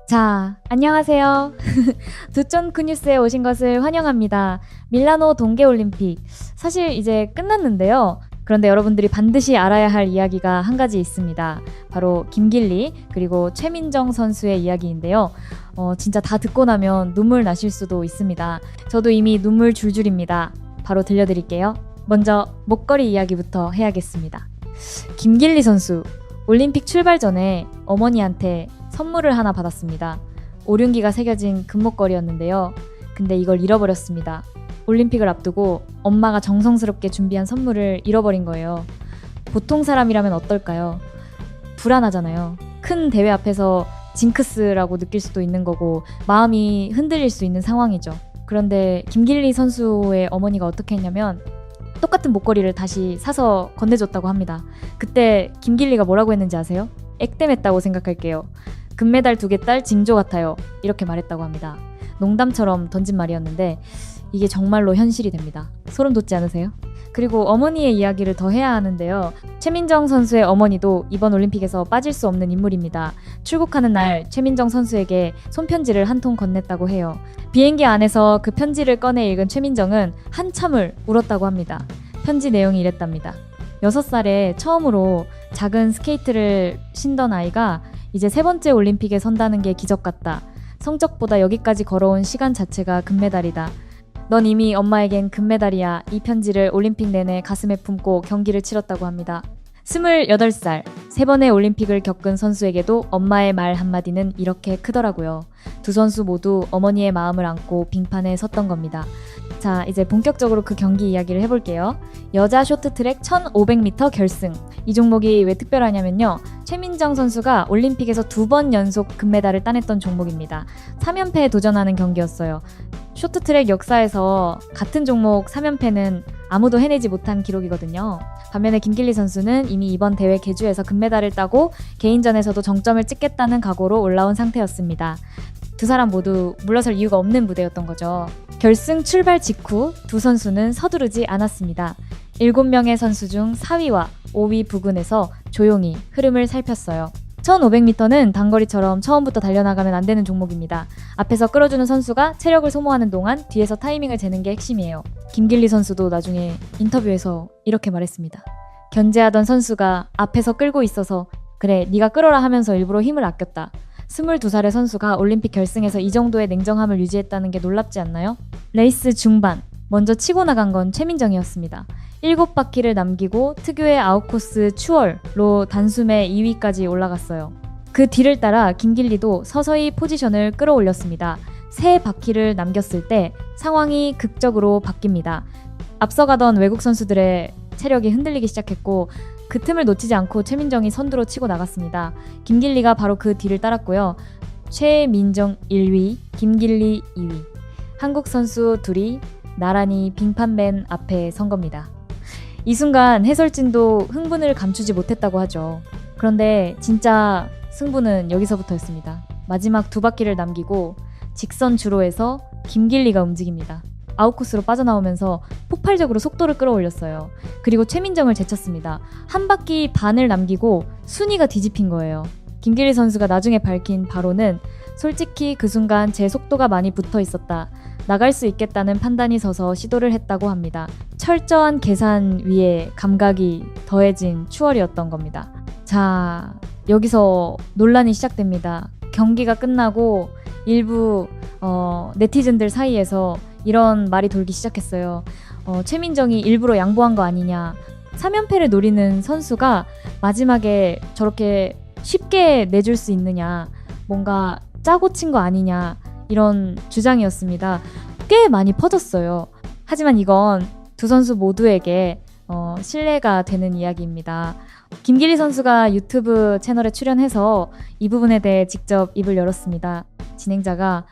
자, 안녕하세요. 두쫀쿠 뉴스에 오신 것을 환영합니다. 밀라노 동계올림픽. 사실 이제 끝났는데요. 그런데 여러분들이 반드시 알아야 할 이야기가 한 가지 있습니다. 바로 김길리 그리고 최민정 선수의 이야기인데요. 진짜 다 듣고 나면 눈물 나실 수도 있습니다. 저도 이미 눈물 줄줄입니다. 바로 들려드릴게요. 먼저 목걸이 이야기부터 해야겠습니다. 김길리 선수, 올림픽 출발 전에 어머니한테 선물을 하나 받았습니다. 오륜기가 새겨진 금목걸이였는데요. 근데 이걸 잃어버렸습니다. 올림픽을 앞두고 엄마가 정성스럽게 준비한 선물을 잃어버린 거예요. 보통 사람이라면 어떨까요? 불안하잖아요. 큰 대회 앞에서 징크스라고 느낄 수도 있는 거고 마음이 흔들릴 수 있는 상황이죠. 그런데 김길리 선수의 어머니가 어떻게 했냐면 똑같은 목걸이를 다시 사서 건네줬다고 합니다. 그때 김길리가 뭐라고 했는지 아세요? 액땜했다고 생각할게요. 금메달 2개 딸 징조 같아요. 이렇게 말했다고 합니다. 농담처럼 던진 말이었는데 이게 정말로 현실이 됩니다. 소름 돋지 않으세요? 그리고 어머니의 이야기를 더 해야 하는데요. 최민정 선수의 어머니도 이번 올림픽에서 빠질 수 없는 인물입니다. 출국하는 날 최민정 선수에게 손편지를 한 통 건넸다고 해요. 비행기 안에서 그 편지를 꺼내 읽은 최민정은 한참을 울었다고 합니다. 편지 내용이 이랬답니다. 6살에 처음으로 작은 스케이트를 신던 아이가 이제 3번째 올림픽에 선다는 게 기적 같다. 성적보다 여기까지 걸어온 시간 자체가 금메달이다. 넌 이미 엄마에겐 금메달이야. 이 편지를 올림픽 내내 가슴에 품고 경기를 치렀다고 합니다. 28살, 3번의 올림픽을 겪은 선수에게도 엄마의 말 한마디는 이렇게 크더라고요. 두 선수 모두 어머니의 마음을 안고 빙판에 섰던 겁니다. 자, 이제 본격적으로 그 경기 이야기를 해볼게요. 여자 쇼트트랙 1500m 결승. 이 종목이 왜 특별하냐면요. 최민정 선수가 올림픽에서 2번 연속 금메달을 따냈던 종목입니다. 3연패에 도전하는 경기였어요. 쇼트트랙 역사에서 같은 종목 3연패는 아무도 해내지 못한 기록이거든요. 반면에 김길리 선수는 이미 이번 대회 개주에서 금메달을 따고 개인전에서도 정점을 찍겠다는 각오로 올라온 상태였습니다. 두 사람 모두 물러설 이유가 없는 무대였던 거죠. 결승 출발 직후 두 선수는 서두르지 않았습니다. 7명의 선수 중 4위와 5위 부근에서 조용히 흐름을 살폈어요. 1500m는 단거리처럼 처음부터 달려나가면 안 되는 종목입니다. 앞에서 끌어주는 선수가 체력을 소모하는 동안 뒤에서 타이밍을 재는 게 핵심이에요. 김길리 선수도 나중에 인터뷰에서 이렇게 말했습니다. 견제하던 선수가 앞에서 끌고 있어서 그래 네가 끌어라 하면서 일부러 힘을 아꼈다. 22살의 선수가 올림픽 결승에서 이 정도의 냉정함을 유지했다는 게 놀랍지 않나요? 레이스 중반, 먼저 치고 나간 건 최민정이었습니다. 7바퀴를 남기고 특유의 아웃코스 추월로 단숨에 2위까지 올라갔어요. 그 뒤를 따라 김길리도 서서히 포지션을 끌어올렸습니다. 3바퀴를 남겼을 때 상황이 극적으로 바뀝니다. 앞서가던 외국 선수들의 체력이 흔들리기 시작했고 그 틈을 놓치지 않고 최민정이 선두로 치고 나갔습니다. 김길리가 바로 그 뒤를 따랐고요. 최민정 1위, 김길리 2위. 한국 선수 둘이 나란히 빙판맨 앞에 선 겁니다. 이 순간 해설진도 흥분을 감추지 못했다고 하죠. 그런데 진짜 승부는 여기서부터였습니다. 마지막 2바퀴를 남기고 직선 주로에서 김길리가 움직입니다. 아웃코스로 빠져나오면서 폭발적으로 속도를 끌어올렸어요. 그리고 최민정을 제쳤습니다. 1바퀴 반을 남기고 순위가 뒤집힌 거예요. 김길리 선수가 나중에 밝힌 바로는 솔직히 그 순간 제 속도가 많이 붙어 있었다. 나갈 수 있겠다는 판단이 서서 시도를 했다고 합니다. 철저한 계산 위에 감각이 더해진 추월이었던 겁니다. 자, 여기서 논란이 시작됩니다. 경기가 끝나고 일부 네티즌들 사이에서 이런 말이 돌기 시작했어요. 최민정이 일부러 양보한 거 아니냐. 3연패를 노리는 선수가 마지막에 저렇게 쉽게 내줄 수 있느냐. 뭔가 짜고 친 거 아니냐. 이런 주장이었습니다. 꽤 많이 퍼졌어요. 하지만 이건 두 선수 모두에게 신뢰가 되는 이야기입니다. 김길리 선수가 유튜브 채널에 출연해서 이 부분에 대해 직접 입을 열었습니다. 진행자가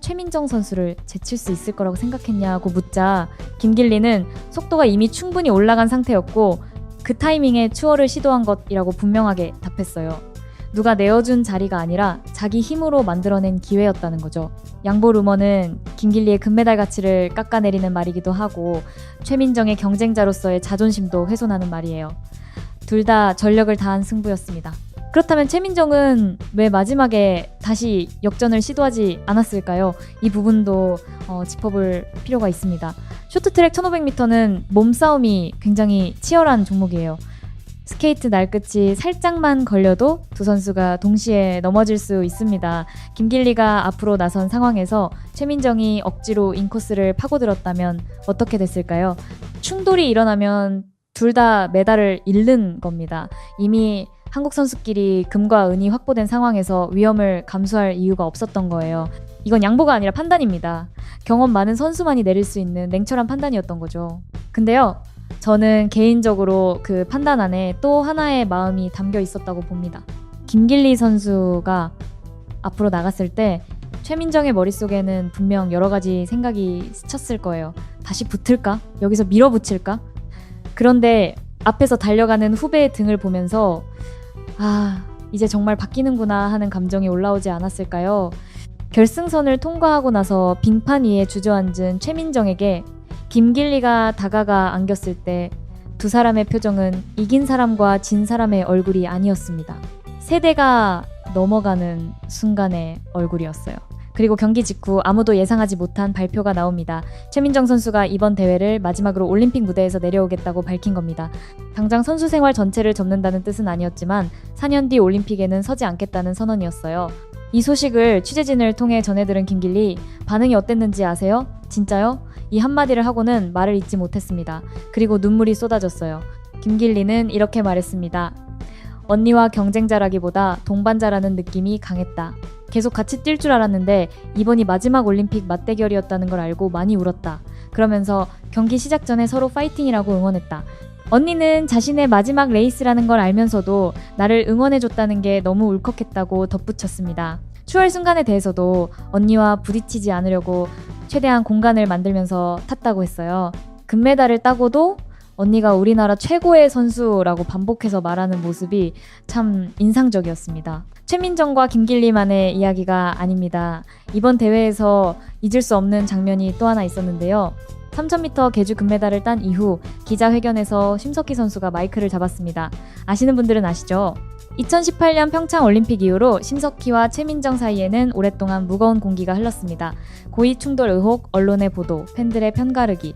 최민정 선수를 제칠 수 있을 거라고 생각했냐고 묻자 김길리는 속도가 이미 충분히 올라간 상태였고 그 타이밍에 추월을 시도한 것이라고 분명하게 답했어요. 누가 내어준 자리가 아니라 자기 힘으로 만들어낸 기회였다는 거죠. 양보 루머는 김길리의 금메달 가치를 깎아내리는 말이기도 하고 최민정의 경쟁자로서의 자존심도 훼손하는 말이에요. 둘 다 전력을 다한 승부였습니다. 그렇다면 최민정은 왜 마지막에 다시 역전을 시도하지 않았을까요? 이 부분도 짚어볼 필요가 있습니다. 쇼트트랙 1500m는 몸싸움이 굉장히 치열한 종목이에요. 스케이트 날끝이 살짝만 걸려도 두 선수가 동시에 넘어질 수 있습니다. 김길리가 앞으로 나선 상황에서 최민정이 억지로 인코스를 파고들었다면 어떻게 됐을까요? 충돌이 일어나면 둘 다 메달을 잃는 겁니다. 이미 한국 선수끼리 금과 은이 확보된 상황에서 위험을 감수할 이유가 없었던 거예요. 이건 양보가 아니라 판단입니다. 경험 많은 선수만이 내릴 수 있는 냉철한 판단이었던 거죠. 근데요, 저는 개인적으로 그 판단 안에 또 하나의 마음이 담겨 있었다고 봅니다. 김길리 선수가 앞으로 나갔을 때 최민정의 머릿속에는 분명 여러 가지 생각이 스쳤을 거예요. 다시 붙을까? 여기서 밀어붙일까? 그런데 앞에서 달려가는 후배의 등을 보면서 이제 정말 바뀌는구나 하는 감정이 올라오지 않았을까요? 결승선을 통과하고 나서 빙판 위에 주저앉은 최민정에게 김길리가 다가가 안겼을 때 두 사람의 표정은 이긴 사람과 진 사람의 얼굴이 아니었습니다. 세대가 넘어가는 순간의 얼굴이었어요. 그리고 경기 직후 아무도 예상하지 못한 발표가 나옵니다. 최민정 선수가 이번 대회를 마지막으로 올림픽 무대에서 내려오겠다고 밝힌 겁니다. 당장 선수 생활 전체를 접는다는 뜻은 아니었지만 4년 뒤 올림픽에는 서지 않겠다는 선언이었어요. 이 소식을 취재진을 통해 전해들은 김길리, 반응이 어땠는지 아세요? 진짜요? 이 한마디를 하고는 말을 잇지 못했습니다. 그리고 눈물이 쏟아졌어요. 김길리는 이렇게 말했습니다. 언니와 경쟁자라기보다 동반자라는 느낌이 강했다. 계속 같이 뛸 줄 알았는데 이번이 마지막 올림픽 맞대결이었다는 걸 알고 많이 울었다. 그러면서 경기 시작 전에 서로 파이팅이라고 응원했다. 언니는 자신의 마지막 레이스라는 걸 알면서도 나를 응원해줬다는 게 너무 울컥했다고 덧붙였습니다. 추월 순간에 대해서도 언니와 부딪히지 않으려고 최대한 공간을 만들면서 탔다고 했어요. 금메달을 따고도 언니가 우리나라 최고의 선수라고 반복해서 말하는 모습이 참 인상적이었습니다. 최민정과 김길리만의 이야기가 아닙니다. 이번 대회에서 잊을 수 없는 장면이 또 하나 있었는데요. 3000m 계주 금메달을 딴 이후 기자회견에서 심석희 선수가 마이크를 잡았습니다. 아시는 분들은 아시죠? 2018년 평창 올림픽 이후로 심석희와 최민정 사이에는 오랫동안 무거운 공기가 흘렀습니다. 고의 충돌 의혹, 언론의 보도, 팬들의 편가르기.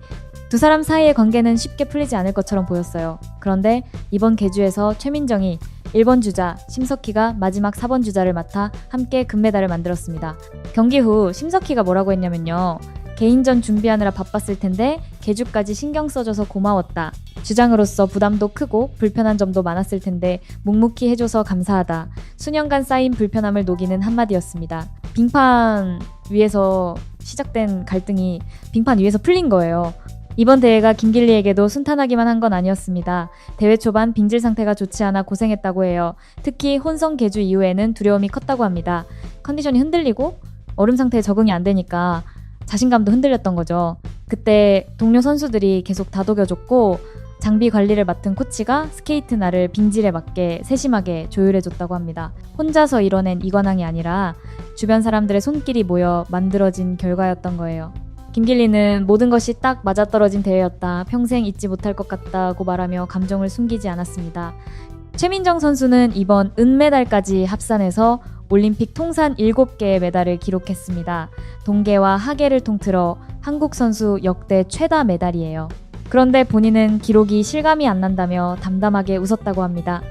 두 사람 사이의 관계는 쉽게 풀리지 않을 것처럼 보였어요. 그런데 이번 계주에서 최민정이 1번 주자, 심석희가 마지막 4번 주자를 맡아 함께 금메달을 만들었습니다. 경기 후 심석희가 뭐라고 했냐면요. 개인전 준비하느라 바빴을 텐데 계주까지 신경 써줘서 고마웠다. 주장으로서 부담도 크고 불편한 점도 많았을 텐데 묵묵히 해줘서 감사하다. 수년간 쌓인 불편함을 녹이는 한마디였습니다. 빙판 위에서 시작된 갈등이 빙판 위에서 풀린 거예요. 이번 대회가 김길리에게도 순탄하기만 한 건 아니었습니다. 대회 초반 빙질 상태가 좋지 않아 고생했다고 해요. 특히 혼성 계주 이후에는 두려움이 컸다고 합니다. 컨디션이 흔들리고 얼음 상태에 적응이 안 되니까 자신감도 흔들렸던 거죠. 그때 동료 선수들이 계속 다독여줬고 장비 관리를 맡은 코치가 스케이트 날을 빙질에 맞게 세심하게 조율해줬다고 합니다. 혼자서 이뤄낸 이관왕이 아니라 주변 사람들의 손길이 모여 만들어진 결과였던 거예요. 김길리는 모든 것이 딱 맞아떨어진 대회였다. 평생 잊지 못할 것 같다고 말하며 감정을 숨기지 않았습니다. 최민정 선수는 이번 은메달까지 합산해서 올림픽 통산 7개의 메달을 기록했습니다. 동계와 하계를 통틀어 한국 선수 역대 최다 메달이에요. 그런데 본인은 기록이 실감이 안 난다며 담담하게 웃었다고 합니다.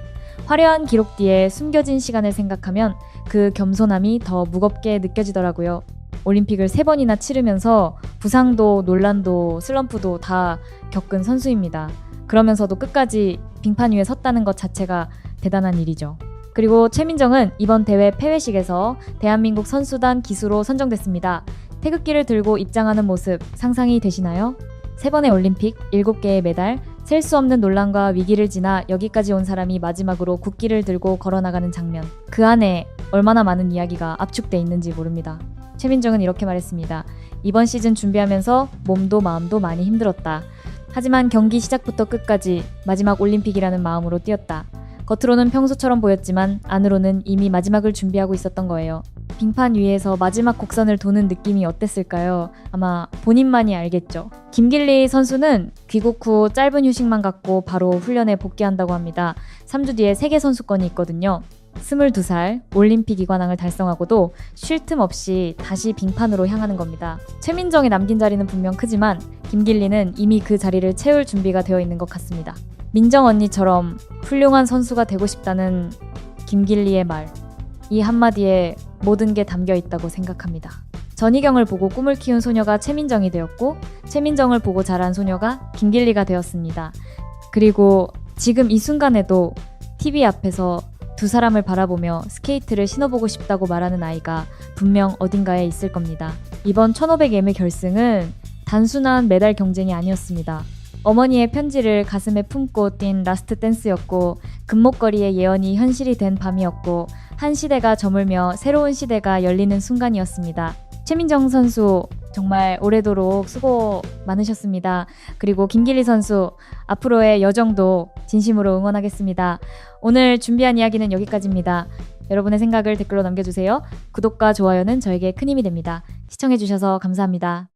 화려한 기록 뒤에 숨겨진 시간을 생각하면 그 겸손함이 더 무겁게 느껴지더라고요. 올림픽을 3번이나 치르면서 부상도 논란도 슬럼프도 다 겪은 선수입니다. 그러면서도 끝까지 빙판 위에 섰다는 것 자체가 대단한 일이죠. 그리고 최민정은 이번 대회 폐회식에서 대한민국 선수단 기수로 선정됐습니다. 태극기를 들고 입장하는 모습 상상이 되시나요? 3번의 올림픽, 7개의 메달, 셀 수 없는 논란과 위기를 지나 여기까지 온 사람이 마지막으로 국기를 들고 걸어나가는 장면. 그 안에 얼마나 많은 이야기가 압축돼 있는지 모릅니다. 최민정은 이렇게 말했습니다. 이번 시즌 준비하면서 몸도 마음도 많이 힘들었다. 하지만 경기 시작부터 끝까지 마지막 올림픽이라는 마음으로 뛰었다. 겉으로는 평소처럼 보였지만 안으로는 이미 마지막을 준비하고 있었던 거예요. 빙판 위에서 마지막 곡선을 도는 느낌이 어땠을까요? 아마 본인만이 알겠죠. 김길리 선수는 귀국 후 짧은 휴식만 갖고 바로 훈련에 복귀한다고 합니다. 3주 뒤에 세계선수권이 있거든요. 22살 올림픽 이관왕을 달성하고도 쉴 틈 없이 다시 빙판으로 향하는 겁니다. 최민정이 남긴 자리는 분명 크지만 김길리는 이미 그 자리를 채울 준비가 되어 있는 것 같습니다. 민정 언니처럼 훌륭한 선수가 되고 싶다는 김길리의 말, 이 한마디에 모든 게 담겨 있다고 생각합니다. 전희경을 보고 꿈을 키운 소녀가 최민정이 되었고 최민정을 보고 자란 소녀가 김길리가 되었습니다. 그리고 지금 이 순간에도 TV 앞에서 두 사람을 바라보며 스케이트를 신어보고 싶다고 말하는 아이가 분명 어딘가에 있을 겁니다. 이번 1500m의 결승은 단순한 메달 경쟁이 아니었습니다. 어머니의 편지를 가슴에 품고 뛴 라스트 댄스였고 금목걸이의 예언이 현실이 된 밤이었고 한 시대가 저물며 새로운 시대가 열리는 순간이었습니다. 최민정 선수 정말 오래도록 수고 많으셨습니다. 그리고 김길리 선수 앞으로의 여정도 진심으로 응원하겠습니다. 오늘 준비한 이야기는 여기까지입니다. 여러분의 생각을 댓글로 남겨주세요. 구독과 좋아요는 저에게 큰 힘이 됩니다. 시청해주셔서 감사합니다.